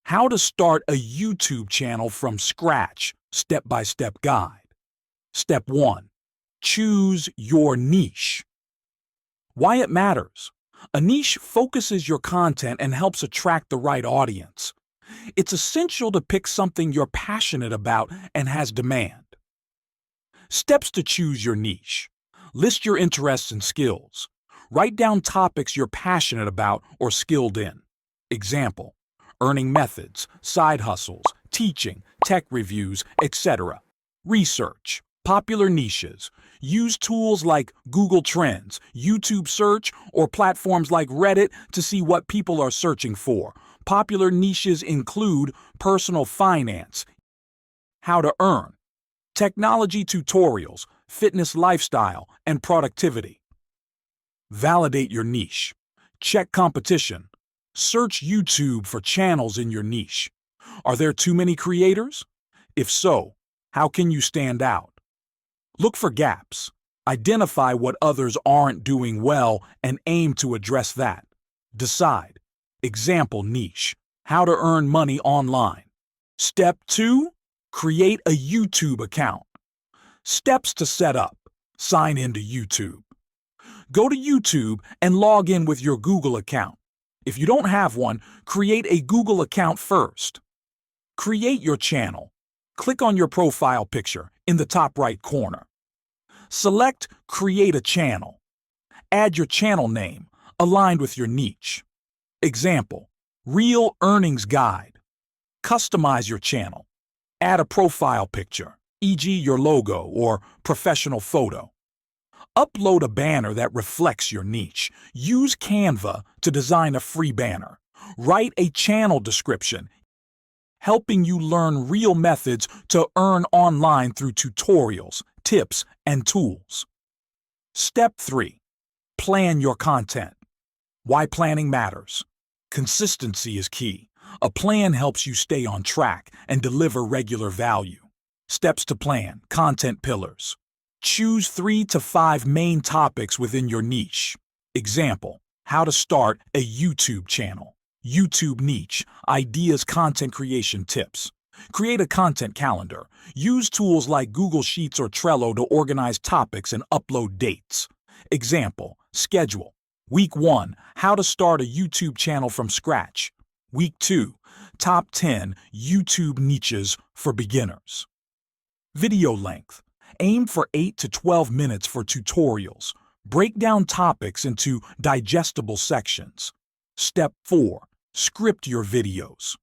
How to start a YouTube channel from scratch, step-by-step guide. Step 1. Choose your niche. Why it matters. A niche focuses your content and helps attract the right audience. It's essential to pick something you're passionate about and has demand. Steps to choose your niche. List your interests and skills. Write down topics you're passionate about or skilled in. Example: earning methods, side hustles, teaching, tech reviews, etc. Research. Popular niches. Use tools like Google Trends, YouTube search, or platforms like Reddit to see what people are searching for. Popular niches include personal finance, how to earn, technology tutorials, fitness lifestyle, and productivity. Validate your niche. Check competition. Search YouTube for channels in your niche. Are there too many creators? If so, how can you stand out? Look for gaps. Identify what others aren't doing well and aim to address that. Decide. Example niche: how to earn money online. Step 2. Create a YouTube account. Steps to set up. Sign into YouTube. Go to YouTube and log in with your Google account. If you don't have one, create a Google account first. Create your channel. Click on your profile picture in the top right corner. Select Create a Channel. Add your channel name, aligned with your niche. Example: Real Earnings Guide. Customize your channel. Add a profile picture, e.g. your logo or professional photo. Upload a banner that reflects your niche. Use Canva to design a free banner. Write a channel description, helping you learn real methods to earn online through tutorials, tips, and tools. Step 3. Plan your content. Why planning matters. Consistency is key. A plan helps you stay on track and deliver regular value. Steps to plan. Content pillars. Choose 3 to 5 main topics within your niche. Example: how to start a YouTube channel. YouTube niche. Ideas, content creation tips. Create a content calendar. Use tools like Google Sheets or Trello to organize topics and upload dates. Example: schedule. Week 1. How to start a YouTube channel from scratch. Week 2. Top 10 YouTube niches for beginners. Video length. Aim for 8 to 12 minutes for tutorials. Break down topics into digestible sections. Step 4. Script your videos.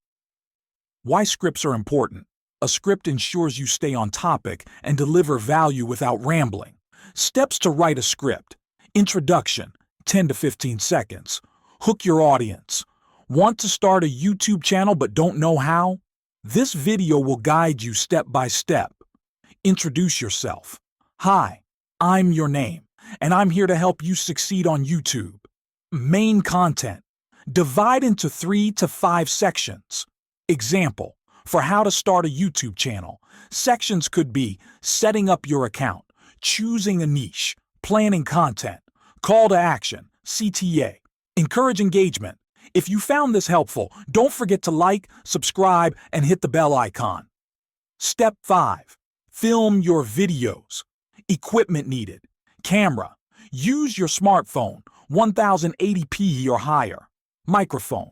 Why scripts are important. A script ensures you stay on topic and deliver value without rambling. Steps to write a script. Introduction, 10 to 15 seconds. Hook your audience. Want to start a YouTube channel but don't know how? This video will guide you step by step. Introduce yourself. Hi, I'm your name, and I'm here to help you succeed on YouTube. Main content. Divide into 3 to 5 sections. Example: for how to start a YouTube channel. Sections could be setting up your account, choosing a niche, planning content, call to action, CTA. Encourage engagement. If you found this helpful, don't forget to like, subscribe, and hit the bell icon. Step 5. Film your videos. Equipment needed. Camera. Use your smartphone, 1080p or higher. Microphone.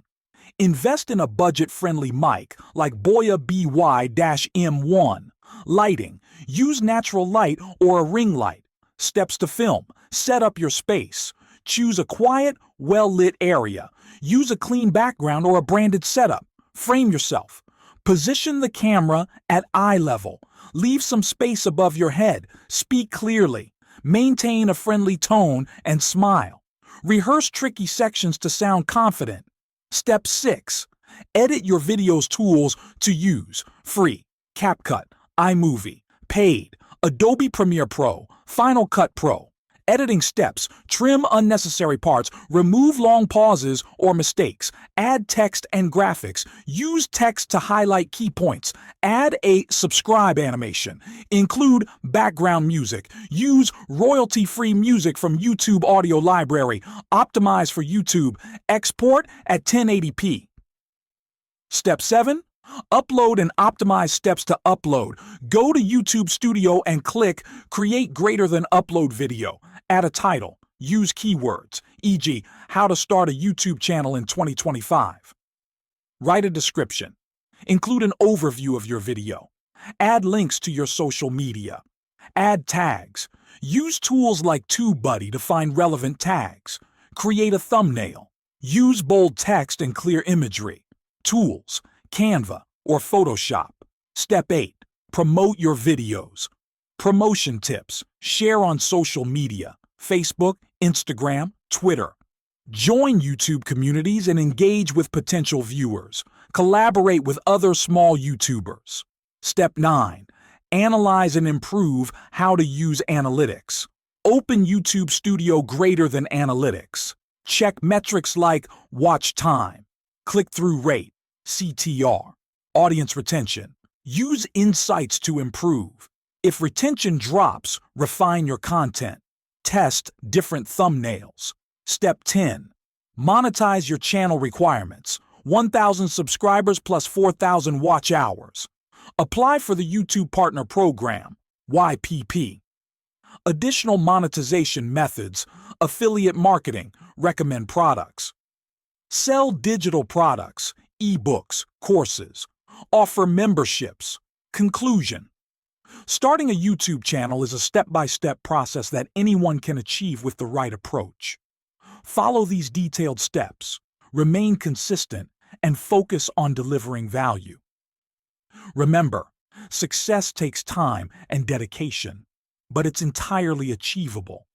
Invest in a budget-friendly mic like Boya BY-M1. Lighting. Use natural light or a ring light. Steps to film. Set up your space. Choose a quiet, well-lit area. Use a clean background or a branded setup. Frame yourself. Position the camera at eye level. Leave some space above your head. Speak clearly. Maintain a friendly tone and smile. Rehearse tricky sections to sound confident. Step 6. Edit your video's tools to use. Free: CapCut, iMovie. Paid: Adobe Premiere Pro, Final Cut Pro. Editing steps: trim unnecessary parts, remove long pauses or mistakes, add text and graphics, use text to highlight key points, add a subscribe animation, include background music, use royalty-free music from YouTube Audio Library, optimize for YouTube, export at 1080p. Step 7. Upload and optimize. Steps to upload. Go to YouTube Studio and click Create Greater Than Upload Video. Add a title. Use keywords, e.g., how to start a YouTube channel in 2025. Write a description. Include an overview of your video. Add links to your social media. Add tags. Use tools like TubeBuddy to find relevant tags. Create a thumbnail. Use bold text and clear imagery. Tools, Canva or Photoshop. Step 8. Promote your videos. Promotion tips. Share on social media, Facebook, Instagram, Twitter. Join YouTube communities and engage with potential viewers. Collaborate with other small YouTubers. Step 9. Analyze and improve how to use analytics. Open YouTube Studio Greater Than Analytics. Check metrics like watch time, click-through rate, CTR, audience retention. Use insights to improve. If retention drops, refine your content. Test different thumbnails. Step 10. Monetize your channel requirements. 1,000 subscribers plus 4,000 watch hours. Apply for the YouTube Partner Program, YPP. Additional monetization methods: affiliate marketing, recommend products. Sell digital products, ebooks, courses. Offer memberships. Conclusion. Starting a YouTube channel is a step-by-step process that anyone can achieve with the right approach. Follow these detailed steps, remain consistent, and focus on delivering value. Remember, success takes time and dedication, but it's entirely achievable.